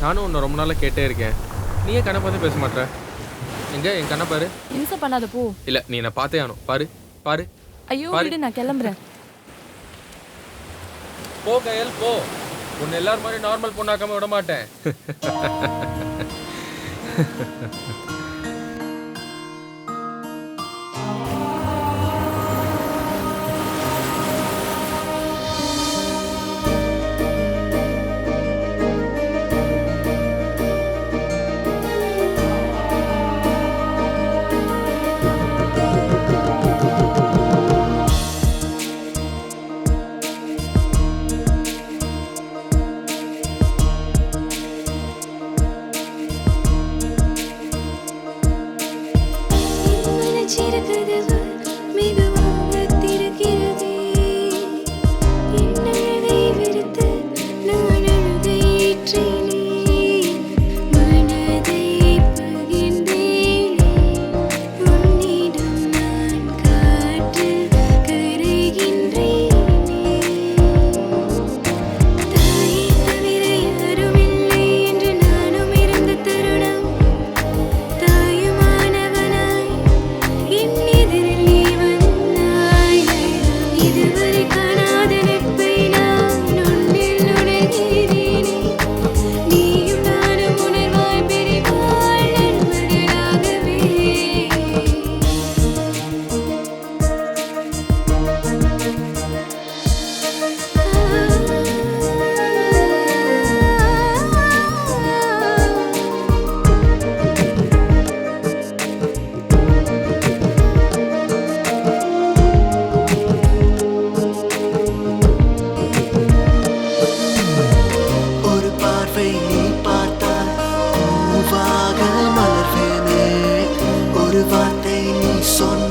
நானும் உன்னை ரொம்ப நாளாக கேட்டே இருக்கேன். நீயே கண்ணை பார்த்து பேச மாட்டேற. எங்க என் கண்ணை பாரு. இம்சை பண்ணாத போ. இல்லை நீ என்னை பார்த்தே ஆகணும். பாரு பாரு. ஐயோ விடு, நான் கிளம்புறேன். போ கயல் போ. உன்னை எல்லாரும் மாதிரி நார்மல் பொண்ணாக்காம விட மாட்டேன். ஒரு வார்த்தை நீ சொன்ன